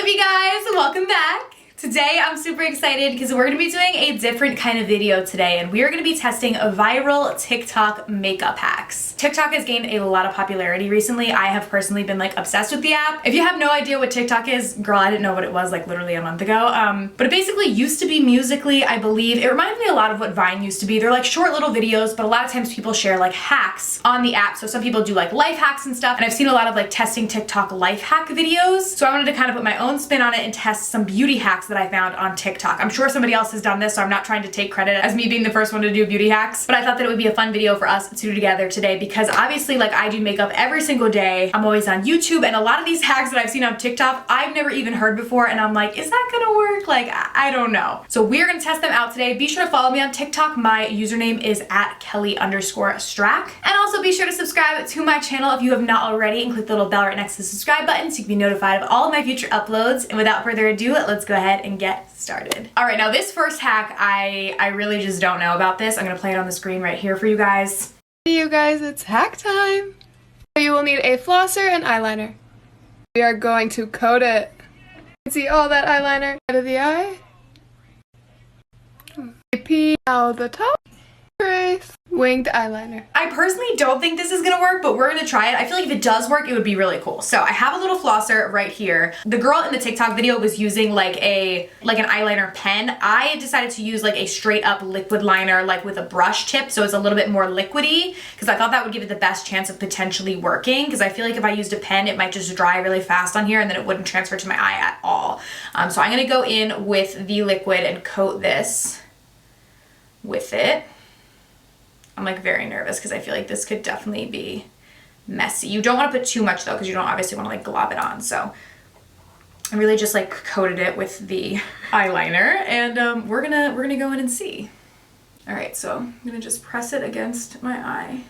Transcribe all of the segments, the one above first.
you guys? Welcome back. Today I'm super excited because we're going to be doing a different kind of video today, and we are going to be testing viral TikTok makeup hacks. TikTok has gained a lot of popularity recently. I have personally been like obsessed with the app. If you have no idea what TikTok is, girl, I didn't know what it was like literally a month ago. But it basically used to be Musical.ly, I believe. It reminds me a lot of what Vine used to be. They're like short little videos, but a lot of times people share like hacks on the app. So some people do like life hacks and stuff, and I've seen a lot of like testing TikTok life hack videos. So I wanted to kind of put my own spin on it and test some beauty hacks that I found on TikTok. I'm sure somebody else has done this, so I'm not trying to take credit as me being the first one to do beauty hacks, but I thought that it would be a fun video for us to do together today because obviously like I do makeup every single day. I'm always on YouTube, and a lot of these hacks that I've seen on TikTok, I've never even heard before, and I'm like, is that gonna work? Like, I don't know. So we're gonna test them out today. Be sure to follow me on TikTok. My username is @Kelly_Strack. And also be sure to subscribe to my channel if you have not already, and click the little bell right next to the subscribe button so you can be notified of all of my future uploads. And without further ado, let's go ahead and get started. All right, now this first hack, I really just don't know about this. I'm gonna play it on the screen right here for you guys. Hey you guys, it's hack time! You will need a flosser and eyeliner. We are going to coat it. See all that eyeliner out of the eye? Pee out the top. Trace. Winged eyeliner. I personally don't think this is gonna work, but we're gonna try it. I feel like if it does work, it would be really cool. So I have a little flosser right here. The girl in the TikTok video was using like an eyeliner pen. I decided to use like a straight up liquid liner, like with a brush tip, so it's a little bit more liquidy, because I thought that would give it the best chance of potentially working, because I feel like if I used a pen, it might just dry really fast on here and then it wouldn't transfer to my eye at all. So I'm gonna go in with the liquid and coat this with it. I'm like very nervous because I feel like this could definitely be messy. You don't want to put too much though, because you don't obviously want to like glob it on. So I really just like coated it with the eyeliner, and we're gonna go in and see. All right, so I'm gonna just press it against my eye.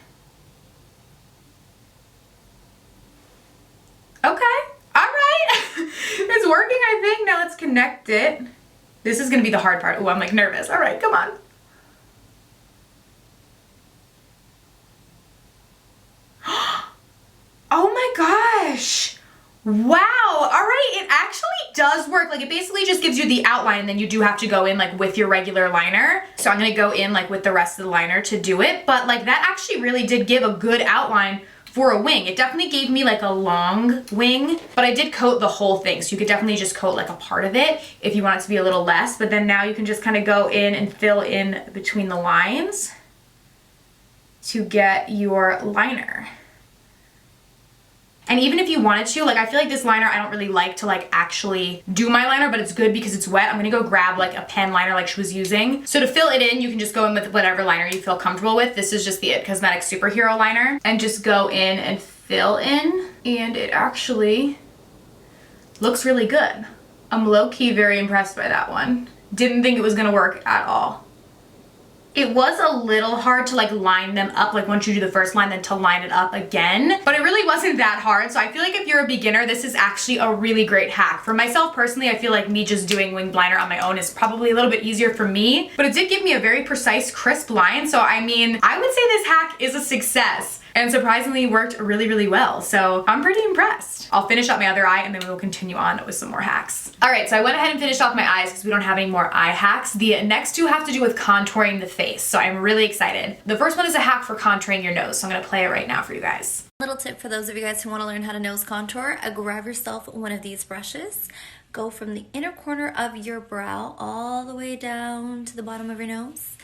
Okay, all right, it's working, I think. Now let's connect it. This is gonna be the hard part. Oh, I'm like nervous. All right, come on. Oh my gosh. Wow. All right. It actually does work. Like it basically just gives you the outline, and then you do have to go in like with your regular liner. So I'm going to go in like with the rest of the liner to do it. But like that actually really did give a good outline for a wing. It definitely gave me like a long wing, but I did coat the whole thing. So you could definitely just coat like a part of it if you want it to be a little less. But then now you can just kind of go in and fill in between the lines to get your liner. And even if you wanted to, like I feel like this liner, I don't really like to like actually do my liner, but it's good because it's wet. I'm gonna go grab like a pen liner like she was using. So to fill it in, you can just go in with whatever liner you feel comfortable with. This is just the It Cosmetics Superhero liner, and just go in and fill in. And it actually looks really good. I'm low-key very impressed by that one. Didn't think it was gonna work at all. It was a little hard to like line them up, like once you do the first line, then to line it up again, but it really wasn't that hard. So I feel like if you're a beginner, this is actually a really great hack. For myself personally, I feel like me just doing winged liner on my own is probably a little bit easier for me, but it did give me a very precise, crisp line. So I mean, I would say this hack is a success, and surprisingly worked really, really well. So I'm pretty impressed. I'll finish up my other eye and then we will continue on with some more hacks. All right, so I went ahead and finished off my eyes because we don't have any more eye hacks. The next two have to do with contouring the face, so I'm really excited. The first one is a hack for contouring your nose, so I'm gonna play it right now for you guys. Little tip for those of you guys who want to learn how to nose contour, grab yourself one of these brushes, go from the inner corner of your brow all the way down to the bottom of your nose,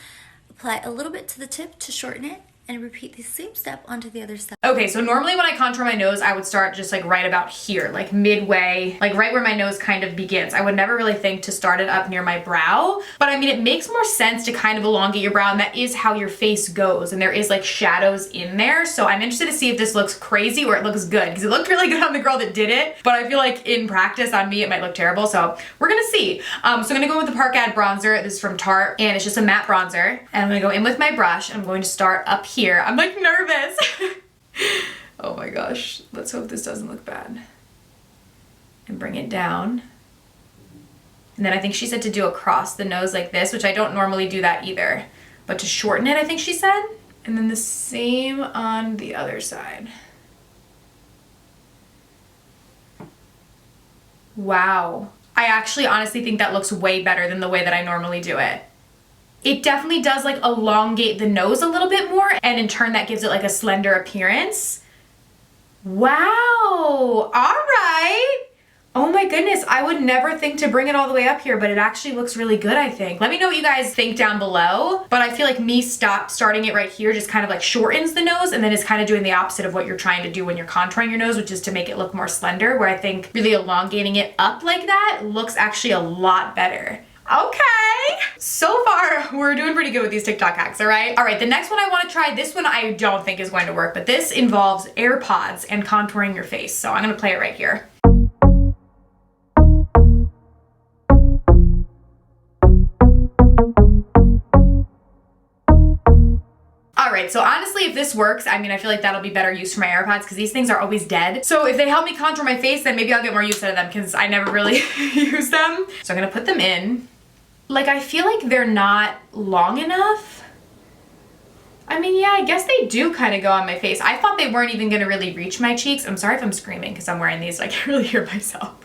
apply a little bit to the tip to shorten it, and repeat the same step onto the other side. Okay, so normally when I contour my nose, I would start just like right about here, like midway, like right where my nose kind of begins. I would never really think to start it up near my brow, but I mean, it makes more sense to kind of elongate your brow, and that is how your face goes, and there is like shadows in there. So I'm interested to see if this looks crazy or it looks good, because it looked really good on the girl that did it, but I feel like in practice on me, it might look terrible. So we're gonna see. So I'm gonna go with the Parkad bronzer. This is from Tarte, and it's just a matte bronzer. And I'm gonna go in with my brush, and I'm going to start up here. I'm like nervous. Oh my gosh. Let's hope this doesn't look bad. And bring it down. And then I think she said to do across the nose like this, which I don't normally do that either. But to shorten it, I think she said. And then the same on the other side. Wow. I actually honestly think that looks way better than the way that I normally do it. It definitely does like elongate the nose a little bit more, and in turn that gives it like a slender appearance. Wow, all right. Oh my goodness, I would never think to bring it all the way up here, but it actually looks really good, I think. Let me know what you guys think down below, but I feel like me starting it right here just kind of like shortens the nose, and then it's kind of doing the opposite of what you're trying to do when you're contouring your nose, which is to make it look more slender, where I think really elongating it up like that looks actually a lot better. Okay, so far we're doing pretty good with these TikTok hacks, all right? All right, the next one I wanna try, this one I don't think is going to work, but this involves AirPods and contouring your face. So I'm gonna play it right here. All right, so honestly, if this works, I mean, I feel like that'll be better use for my AirPods because these things are always dead. So if they help me contour my face, then maybe I'll get more use out of them because I never really use them. So I'm gonna put them in. Like, I feel like they're not long enough. I mean, yeah, I guess they do kind of go on my face. I thought they weren't even gonna really reach my cheeks. I'm sorry if I'm screaming because I'm wearing these, so I can't really hear myself.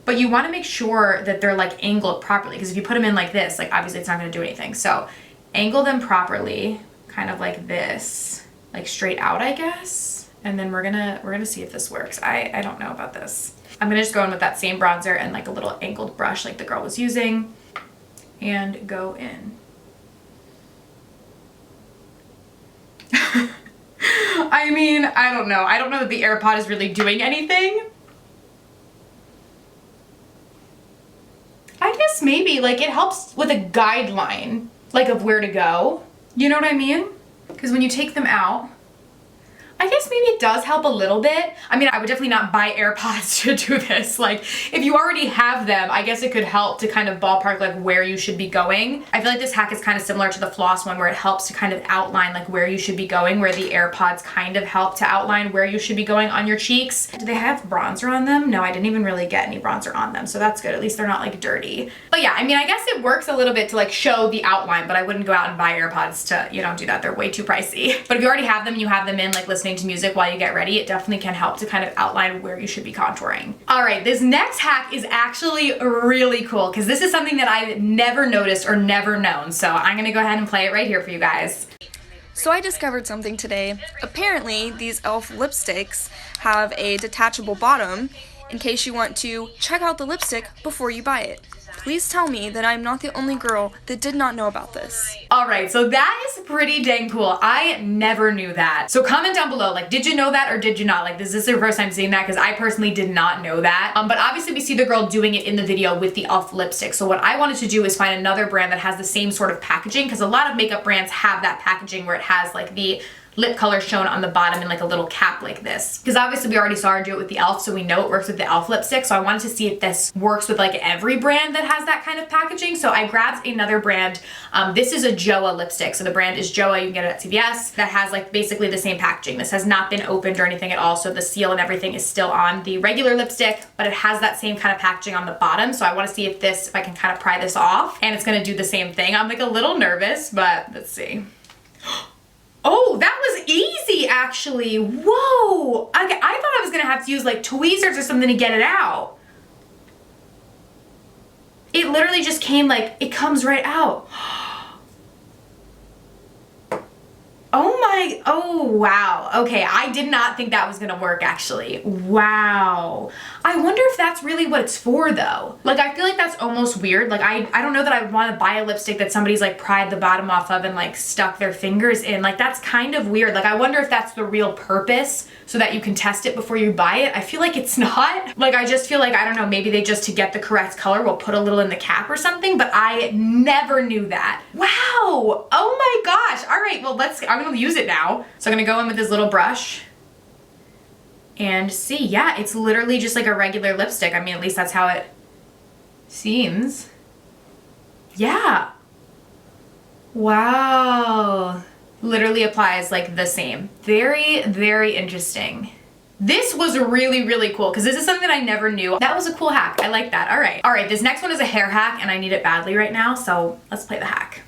But you wanna make sure that they're like angled properly, because if you put them in like this, like obviously it's not gonna do anything. So angle them properly, kind of like this, like straight out, I guess. And then we're gonna see if this works. I don't know about this. I'm gonna just go in with that same bronzer and like a little angled brush like the girl was using and go in. I mean, I don't know. I don't know that the AirPod is really doing anything. I guess maybe like it helps with a guideline, like of where to go. You know what I mean? Because when you take them out, I guess maybe it does help a little bit. I mean, I would definitely not buy AirPods to do this. Like, if you already have them, I guess it could help to kind of ballpark like where you should be going. I feel like this hack is kind of similar to the floss one, where it helps to kind of outline like where you should be going, where the AirPods kind of help to outline where you should be going on your cheeks. Do they have bronzer on them? No, I didn't even really get any bronzer on them, so that's good. At least they're not like dirty. But yeah, I mean, I guess it works a little bit to like show the outline, but I wouldn't go out and buy AirPods to, you know, do that. They're way too pricey. But if you already have them, you have them in like listening to music while you get ready, it definitely can help to kind of outline where you should be contouring. All right, this next hack is actually really cool because this is something that I've never noticed or never known. So I'm gonna go ahead and play it right here for you guys. So I discovered something today. Apparently, these e.l.f. lipsticks have a detachable bottom in case you want to check out the lipstick before you buy it. Please tell me that I'm not the only girl that did not know about this. All right, so that is pretty dang cool. I never knew that. So comment down below, like, did you know that or did you not? Like, is this your first time seeing that? Because I personally did not know that. But obviously we see the girl doing it in the video with the e.l.f. lipstick. So what I wanted to do is find another brand that has the same sort of packaging, because a lot of makeup brands have that packaging where it has like the lip color shown on the bottom in like a little cap like this. Because obviously we already saw her do it with the e.l.f., so we know it works with the e.l.f. lipstick. So I wanted to see if this works with like every brand that has that kind of packaging. So I grabbed another brand. This is a Joa lipstick. So the brand is Joa. You can get it at CVS. That has like basically the same packaging. This has not been opened or anything at all. So the seal and everything is still on the regular lipstick, but it has that same kind of packaging on the bottom. So I want to see if I can kind of pry this off, and it's going to do the same thing. I'm like a little nervous, but let's see. Oh, that was easy, actually. Whoa. I thought I was gonna have to use like tweezers or something to get it out. It literally just came like, it comes right out. Oh wow. Okay, I did not think that was gonna work actually. Wow. I wonder if that's really what it's for though. Like, I feel like that's almost weird. Like, I don't know that I would want to buy a lipstick that somebody's like pried the bottom off of and like stuck their fingers in. Like, that's kind of weird. Like, I wonder if that's the real purpose, so that you can test it before you buy it. I feel like it's not. Like, I just feel like, I don't know, maybe they just, to get the correct color, will put a little in the cap or something, but I never knew that. Wow. Oh my gosh. All right, well, I'm gonna use it now. So I'm gonna go in with this little brush and see. Yeah, it's literally just like a regular lipstick. I mean, at least that's how it seems. Yeah. Wow. Literally applies like the same. Very, very interesting. This was really, really cool because this is something that I never knew. That was a cool hack. I like that. All right. All right, this next one is a hair hack and I need it badly right now. So let's play the hack.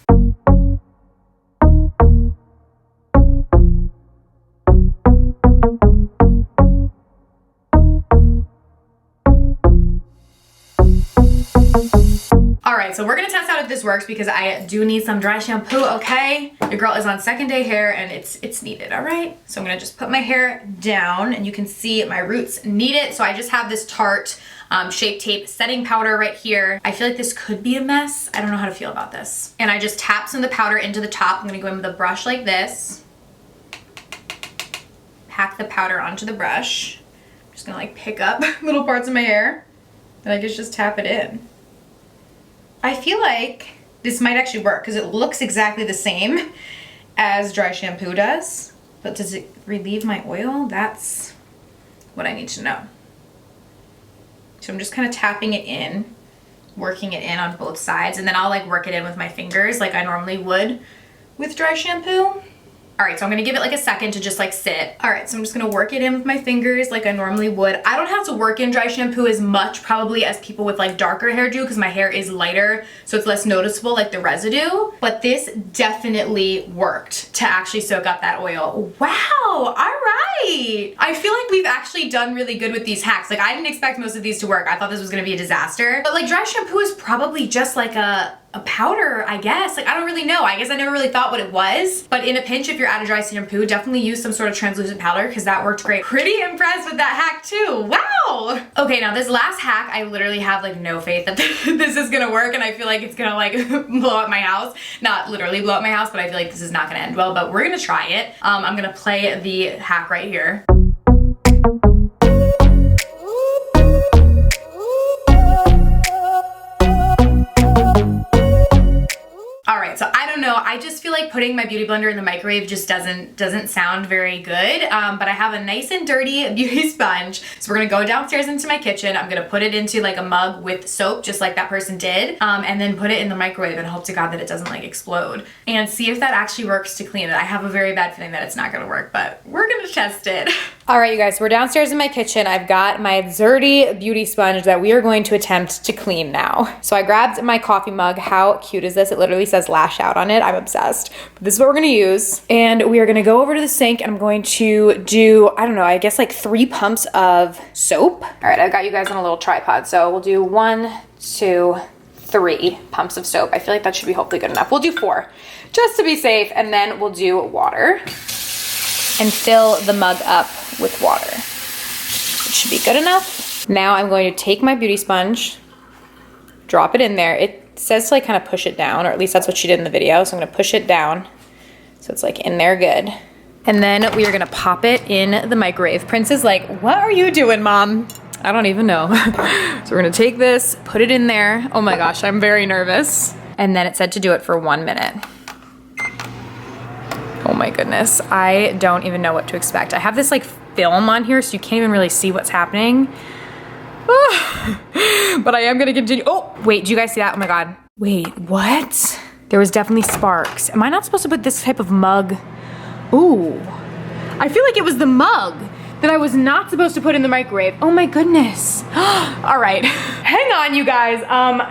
right, so we're gonna test out if this works because I do need some dry shampoo, okay? Your girl is on second day hair and it's needed, all right? So I'm gonna just put my hair down and you can see my roots need it. So I just have this Tarte Shape Tape setting powder right here. I feel like this could be a mess. I don't know how to feel about this. And I just tap some of the powder into the top. I'm gonna go in with a brush like this. Pack the powder onto the brush. I'm just gonna like pick up little parts of my hair and I just tap it in. I feel like this might actually work because it looks exactly the same as dry shampoo does, but does it relieve my oil? That's what I need to know. So I'm just kind of tapping it in, working it in on both sides, and then I'll like work it in with my fingers like I normally would with dry shampoo. All right, so I'm gonna give it like a second to just like sit. All right, so I'm just gonna work it in with my fingers like I normally would. I don't have to work in dry shampoo as much probably as people with like darker hair do because my hair is lighter, so it's less noticeable like the residue. But this definitely worked to actually soak up that oil. Wow, all right. I feel like we've actually done really good with these hacks. Like I didn't expect most of these to work. I thought this was gonna be a disaster. But like dry shampoo is probably just like a powder, I guess. Like I don't really know. I guess I never really thought what it was. But in a pinch, if you're out of dry shampoo, definitely use some sort of translucent powder because that worked great. Pretty impressed with that hack too. Wow. Okay, now this last hack, I literally have like no faith that this is gonna work and I feel like it's gonna like blow up my house. Not literally blow up my house, but I feel like this is not gonna end well, but we're gonna try it. I'm gonna play the hack right here. So I don't know, I just feel like putting my beauty blender in the microwave just doesn't sound very good, but I have a nice and dirty beauty sponge. So we're gonna go downstairs into my kitchen. I'm gonna put it into like a mug with soap, just like that person did, and then put it in the microwave and hope to God that it doesn't like explode and see if that actually works to clean it. I have a very bad feeling that it's not gonna work, but we're gonna test it. All right, you guys, we're downstairs in my kitchen. I've got my dirty beauty sponge that we are going to attempt to clean now. So I grabbed my coffee mug. How cute is this? It literally says lash out on it. I'm obsessed. But this is what we're gonna use. And we are gonna go over to the sink and I'm going to do, I don't know, I guess like 3 pumps of soap. All right, I've got you guys on a little tripod. So we'll do 1, 2, 3 pumps of soap. I feel like that should be hopefully good enough. We'll do 4 just to be safe. And then we'll do water and fill the mug up with water. It should be good enough. Now I'm going to take my beauty sponge, drop it in there. It says to like kind of push it down, or at least that's what she did in the video. So I'm gonna push it down so it's like in there good. And then we are gonna pop it in the microwave. Prince is like, what are you doing, Mom? I don't even know. So we're gonna take this, put it in there. Oh my gosh, I'm very nervous. And then it said to do it for 1 minute. Oh my goodness, I don't even know what to expect. I have this like film on here so you can't even really see what's happening. But I am gonna continue. Oh, wait, do you guys see that? Oh my God. Wait, what? There was definitely sparks. Am I not supposed to put this type of mug? Ooh, I feel like it was the mug that I was not supposed to put in the microwave. Oh my goodness. All right, hang on you guys.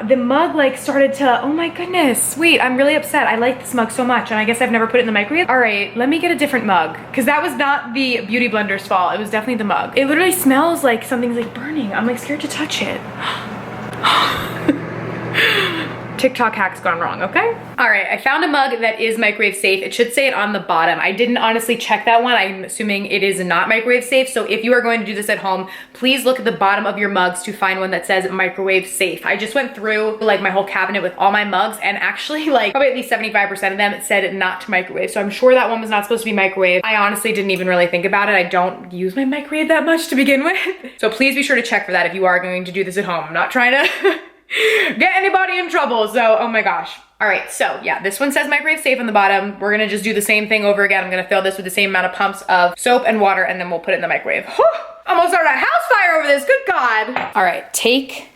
The mug like started to, oh my goodness. Wait, I'm really upset. I like this mug so much and I guess I've never put it in the microwave. All right, let me get a different mug because that was not the beauty blender's fault. It was definitely the mug. It literally smells like something's like burning. I'm like scared to touch it. TikTok hack's gone wrong, okay? All right, I found a mug that is microwave safe. It should say it on the bottom. I didn't honestly check that one. I'm assuming it is not microwave safe. So if you are going to do this at home, please look at the bottom of your mugs to find one that says microwave safe. I just went through like my whole cabinet with all my mugs and actually like probably at least 75% of them, it said not to microwave. So I'm sure that one was not supposed to be microwave. I honestly didn't even really think about it. I don't use my microwave that much to begin with. So please be sure to check for that if you are going to do this at home. I'm not trying to get anybody in trouble, so oh my gosh. All right, so yeah, this one says microwave safe on the bottom. We're gonna just do the same thing over again. I'm gonna fill this with the same amount of pumps of soap and water and then we'll put it in the microwave. Whew, almost started a house fire over this, good God. All right, take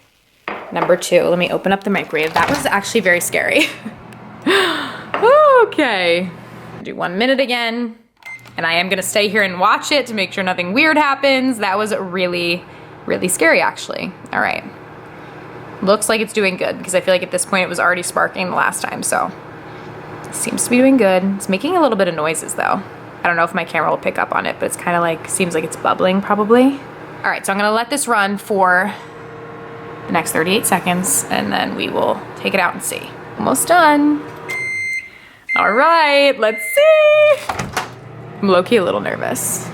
number 2. Let me open up the microwave. That was actually very scary. Okay, do 1 minute again. And I am gonna stay here and watch it to make sure nothing weird happens. That was really, really scary actually. All right. Looks like it's doing good because I feel like at this point it was already sparking the last time, so it seems to be doing good. It's making a little bit of noises though. I don't know if my camera will pick up on it, but it's kind of like, seems like it's bubbling probably. All right, so I'm gonna let this run for the next 38 seconds, and then we will take it out and see. Almost done. All right, let's see. I'm low-key a little nervous.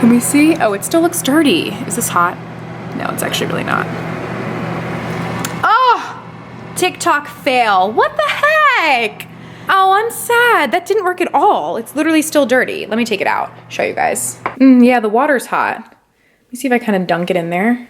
Can we see? Oh, it still looks dirty. Is this hot? No, it's actually really not. Oh, TikTok fail. What the heck? Oh, I'm sad. That didn't work at all. It's literally still dirty. Let me take it out, show you guys. Yeah, the water's hot. Let me see if I kind of dunk it in there.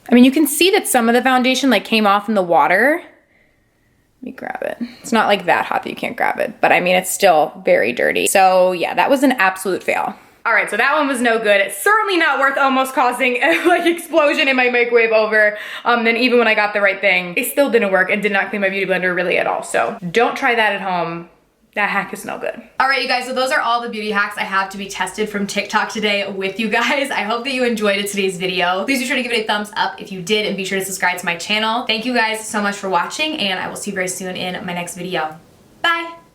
I mean, you can see that some of the foundation like came off in the water. Let me grab it. It's not like that hot that you can't grab it, but I mean, it's still very dirty. So yeah, that was an absolute fail. All right, so that one was no good. It's certainly not worth almost causing like explosion in my microwave over. Then even when I got the right thing, it still didn't work and did not clean my beauty blender really at all. So don't try that at home. That hack is no good. All right, you guys, so those are all the beauty hacks I have to be tested from TikTok today with you guys. I hope that you enjoyed today's video. Please be sure to give it a thumbs up if you did, and be sure to subscribe to my channel. Thank you guys so much for watching, and I will see you very soon in my next video. Bye.